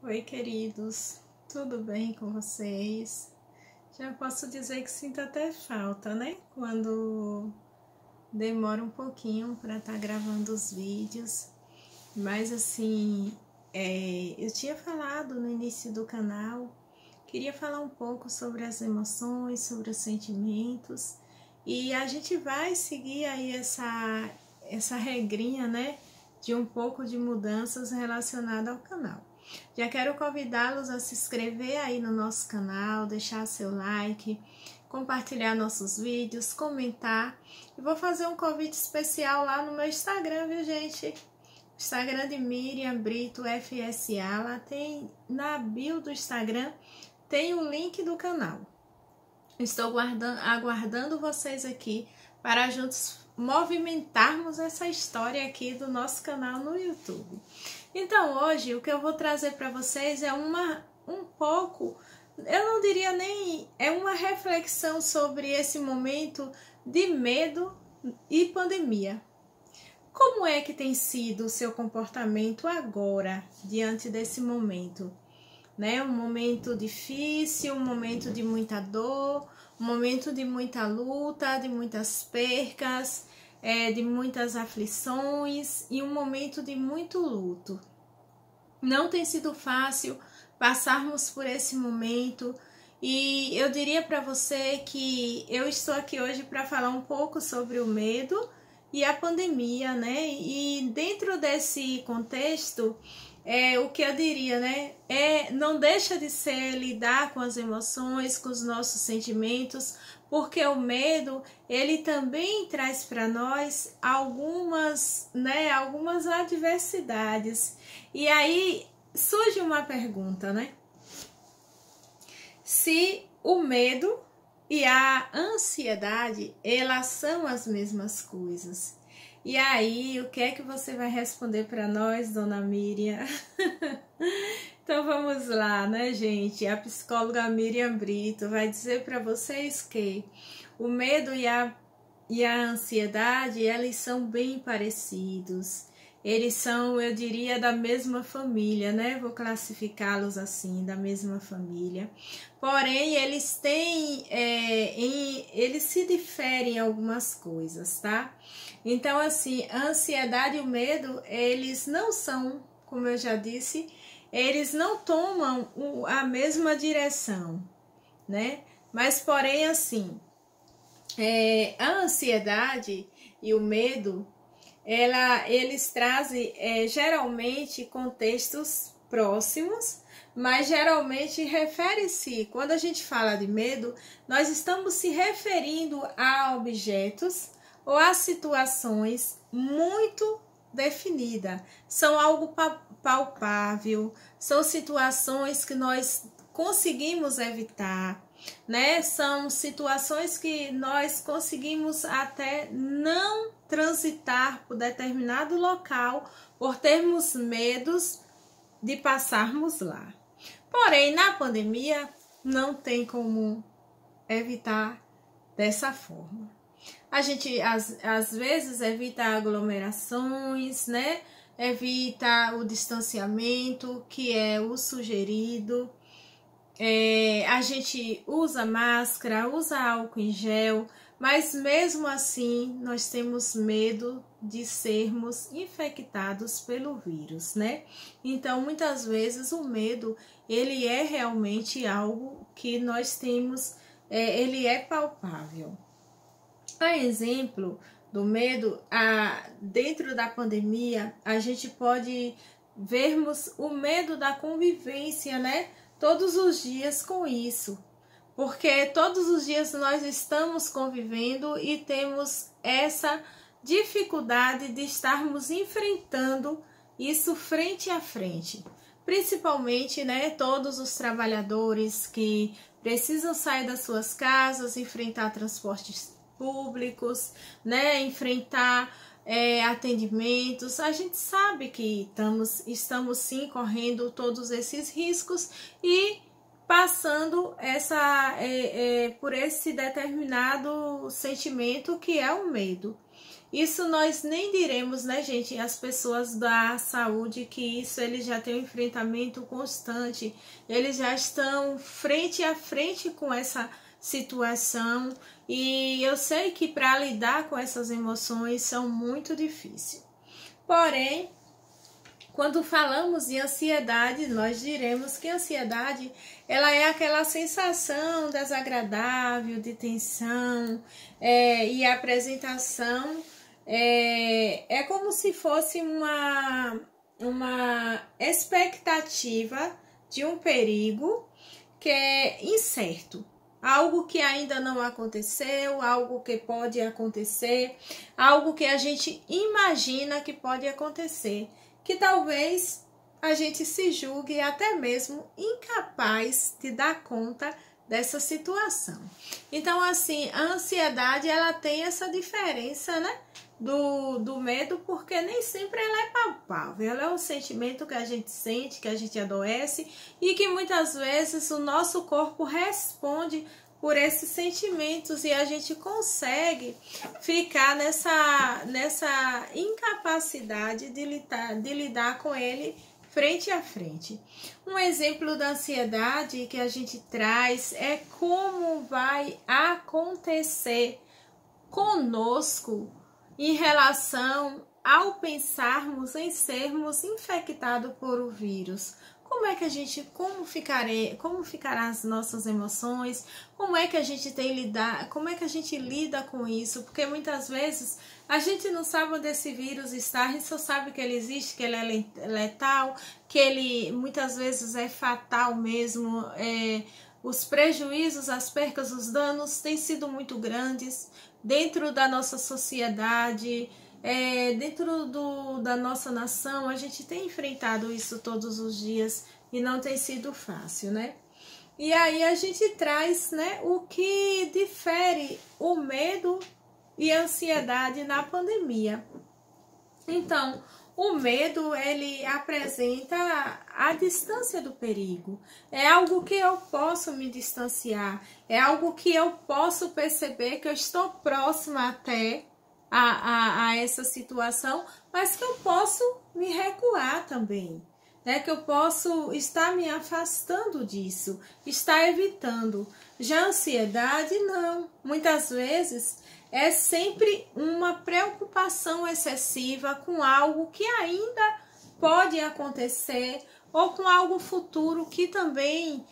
Oi, queridos, tudo bem com vocês? Já posso dizer que sinto até falta, né? Quando demora um pouquinho para estar gravando os vídeos, mas assim, eu tinha falado no início do canal, queria falar um pouco sobre as emoções, sobre os sentimentos, e a gente vai seguir aí essa regrinha, né? De um pouco de mudanças relacionadas ao canal. Já quero convidá-los a se inscrever aí no nosso canal, deixar seu like, compartilhar nossos vídeos, comentar. E vou fazer um convite especial lá no meu Instagram, viu, gente? Instagram de Miriam Brito FSA. Lá tem, na bio do Instagram, tem o link do canal. Estou aguardando vocês aqui para juntos movimentarmos essa história aqui do nosso canal no YouTube. Então hoje o que eu vou trazer para vocês é um pouco, eu não diria nem, é uma reflexão sobre esse momento de medo e pandemia. Como é que tem sido o seu comportamento agora, diante desse momento? Né? Um momento difícil, um momento de muita dor, um momento de muita luta, de muitas percas, de muitas aflições e um momento de muito luto. Não tem sido fácil passarmos por esse momento e eu diria para você que eu estou aqui hoje para falar um pouco sobre o medo e a pandemia, né? E dentro desse contexto, o que eu diria, né? Não deixa de ser lidar com as emoções, com os nossos sentimentos, porque o medo, ele também traz para nós algumas adversidades. E aí surge uma pergunta, né? Se o medo e a ansiedade, elas são as mesmas coisas. E aí, o que é que você vai responder para nós, dona Miriam? Então vamos lá, né, gente? A psicóloga Miriam Brito vai dizer para vocês que o medo e a ansiedade, eles são bem parecidos. Eles são, eu diria, da mesma família, né? Vou classificá-los assim, da mesma família. Porém, eles têm, eles se diferem em algumas coisas, tá? Então, assim, a ansiedade e o medo, eles não são, como eu já disse, eles não tomam a mesma direção, né? Mas, porém, assim, a ansiedade e o medo, eles trazem geralmente contextos próximos, mas geralmente refere-se, quando a gente fala de medo, nós estamos se referindo a objetos ou a situações muito definidas. São algo palpável, são situações que nós conseguimos evitar, né? São situações que nós conseguimos até não transitar por determinado local por termos medos de passarmos lá. Porém, na pandemia não tem como evitar dessa forma. A gente às vezes evita aglomerações, né? Evita o distanciamento, que é o sugerido. A gente usa máscara, usa álcool em gel, mas mesmo assim nós temos medo de sermos infectados pelo vírus, né? Então, muitas vezes o medo, ele é realmente algo que nós temos, ele é palpável. A exemplo do medo, dentro da pandemia, a gente pode vermos o medo da convivência, né? Todos os dias com isso, porque todos os dias nós estamos convivendo e temos essa dificuldade de estarmos enfrentando isso frente a frente, principalmente, né, todos os trabalhadores que precisam sair das suas casas, enfrentar transportes públicos, né, enfrentar atendimentos. A gente sabe que estamos sim correndo todos esses riscos e passando por esse determinado sentimento que é o medo. Isso nós nem diremos, né, gente, as pessoas da saúde, que isso eles já têm um enfrentamento constante, eles já estão frente a frente com essa situação, e eu sei que para lidar com essas emoções são muito difíceis. Porém, quando falamos de ansiedade, nós diremos que a ansiedade, ela é aquela sensação desagradável, de tensão, e a apresentação é como se fosse uma expectativa de um perigo que é incerto. Algo que ainda não aconteceu, algo que pode acontecer, algo que a gente imagina que pode acontecer, que talvez a gente se julgue até mesmo incapaz de dar conta dessa situação. Então, assim, a ansiedade, ela tem essa diferença, né, do medo, porque nem sempre ela é palpável. Ela é um sentimento que a gente sente, que a gente adoece e que muitas vezes o nosso corpo responde por esses sentimentos e a gente consegue ficar nessa incapacidade de lidar com ele frente a frente. Um exemplo da ansiedade que a gente traz é como vai acontecer conosco em relação ao pensarmos em sermos infectados por o vírus. Como ficarão as nossas emoções, como é que a gente lida com isso, porque muitas vezes a gente não sabe onde esse vírus está, a gente só sabe que ele existe, que ele é letal, que ele muitas vezes é fatal mesmo, os prejuízos, as percas, os danos têm sido muito grandes dentro da nossa sociedade, dentro da nossa nação. A gente tem enfrentado isso todos os dias e não tem sido fácil, né? E aí a gente traz, né, o que difere o medo e a ansiedade na pandemia. Então, o medo, ele apresenta a distância do perigo. É algo que eu posso me distanciar, é algo que eu posso perceber que eu estou próxima até a essa situação, mas que eu posso me recuar também, né? Que eu posso estar me afastando disso, estar evitando. Já a ansiedade, não. Muitas vezes é sempre uma preocupação excessiva com algo que ainda pode acontecer ou com algo futuro que também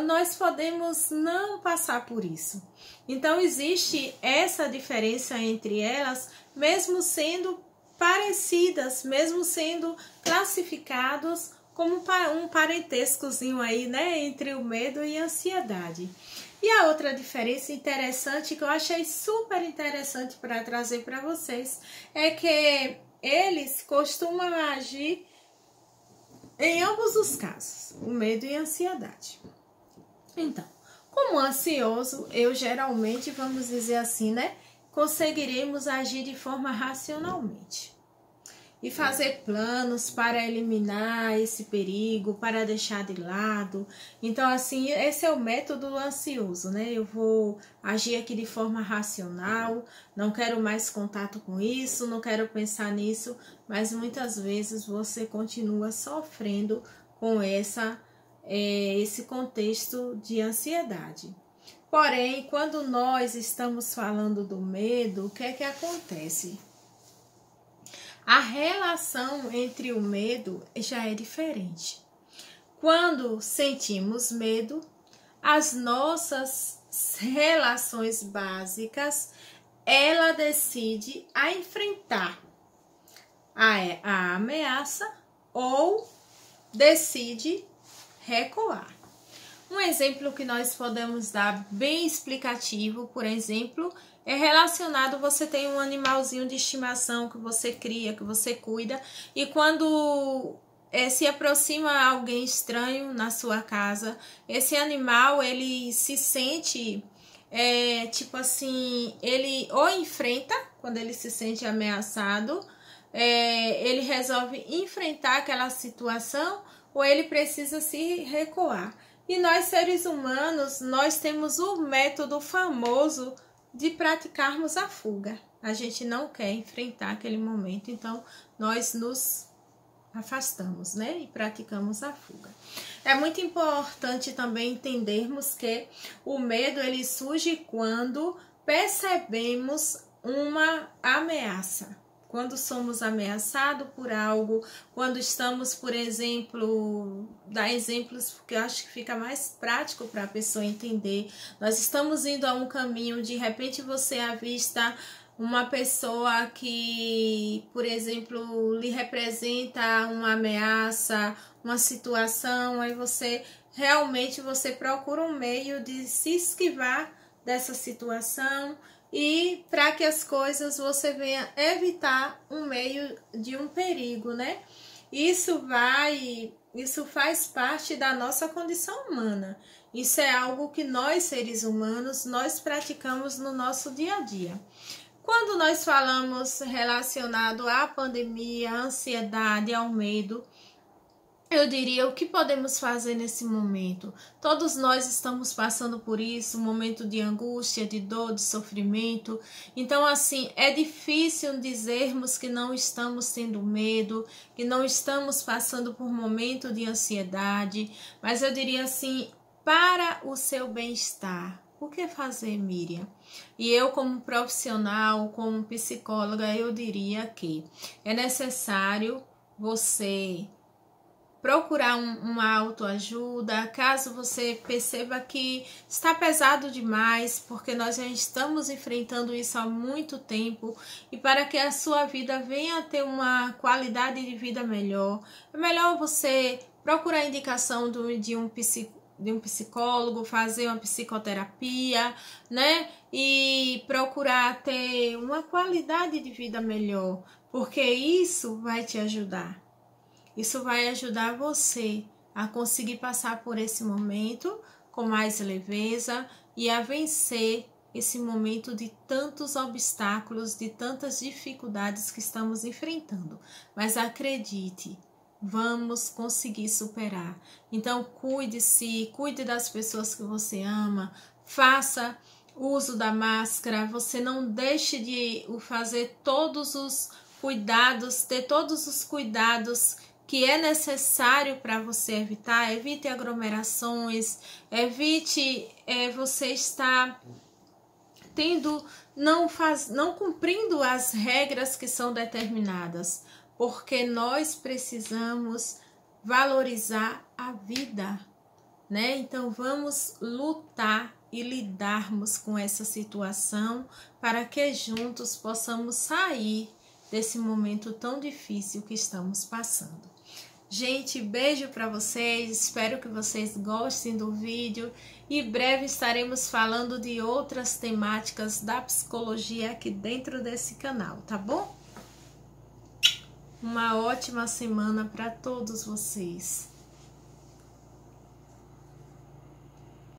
nós podemos não passar por isso. Então, existe essa diferença entre elas, mesmo sendo parecidas, mesmo sendo classificados como um parentescozinho aí, né, entre o medo e a ansiedade. E a outra diferença interessante, que eu achei super interessante para trazer para vocês, é que eles costumam agir em ambos os casos, o medo e a ansiedade. Então, como ansioso, eu geralmente, vamos dizer assim, né, conseguiremos agir de forma racionalmente e fazer planos para eliminar esse perigo, para deixar de lado. Então, assim, esse é o método ansioso, né? Eu vou agir aqui de forma racional, não quero mais contato com isso, não quero pensar nisso, mas muitas vezes você continua sofrendo com esse contexto de ansiedade. Porém, quando nós estamos falando do medo, o que é que acontece? A relação entre o medo já é diferente. Quando sentimos medo, as nossas relações básicas, ela decide a enfrentar a ameaça ou decide recuar. Um exemplo que nós podemos dar bem explicativo, por exemplo, é relacionado, você tem um animalzinho de estimação que você cria, que você cuida, e quando se aproxima alguém estranho na sua casa, esse animal, ele se sente, tipo assim, ele ou enfrenta, quando ele se sente ameaçado, ele resolve enfrentar aquela situação, ou ele precisa se recuar. E nós, seres humanos, nós temos o método famoso de praticarmos a fuga. a gente não quer enfrentar aquele momento, então nós nos afastamos, né? E praticamos a fuga. É muito importante também entendermos que o medo ele surge quando percebemos uma ameaça. Quando somos ameaçados por algo, quando estamos, por exemplo, dar exemplos porque eu acho que fica mais prático para a pessoa entender. Nós estamos indo a um caminho, de repente você avista uma pessoa que, por exemplo, lhe representa uma ameaça, uma situação, aí você realmente procura um meio de se esquivar dessa situação e para que as coisas você venha evitar um meio de um perigo, né? Isso faz parte da nossa condição humana. Isso é algo que nós, seres humanos, nós praticamos no nosso dia a dia. Quando nós falamos relacionado à pandemia, à ansiedade, ao medo, eu diria o que podemos fazer nesse momento. Todos nós estamos passando por isso, um momento de angústia, de dor, de sofrimento. Então, assim, é difícil dizermos que não estamos tendo medo, que não estamos passando por um momento de ansiedade, mas eu diria assim, para o seu bem-estar. O que fazer, Miriam? E eu, como profissional, como psicóloga, eu diria que é necessário você procurar uma autoajuda, caso você perceba que está pesado demais, porque nós já estamos enfrentando isso há muito tempo, e para que a sua vida venha a ter uma qualidade de vida melhor, é melhor você procurar a indicação de um psicólogo, fazer uma psicoterapia, né? E procurar ter uma qualidade de vida melhor, porque isso vai te ajudar. Isso vai ajudar você a conseguir passar por esse momento com mais leveza e a vencer esse momento de tantos obstáculos, de tantas dificuldades que estamos enfrentando. Mas acredite, vamos conseguir superar. Então, cuide-se, cuide das pessoas que você ama, faça uso da máscara, você não deixe de fazer todos os cuidados, ter todos os cuidados que é necessário para você evitar. Evite aglomerações, evite você estar não cumprindo as regras que são determinadas, porque nós precisamos valorizar a vida, né? Então vamos lutar e lidarmos com essa situação para que juntos possamos sair desse momento tão difícil que estamos passando. Gente, beijo para vocês, espero que vocês gostem do vídeo e breve estaremos falando de outras temáticas da psicologia aqui dentro desse canal, tá bom? Uma ótima semana para todos vocês.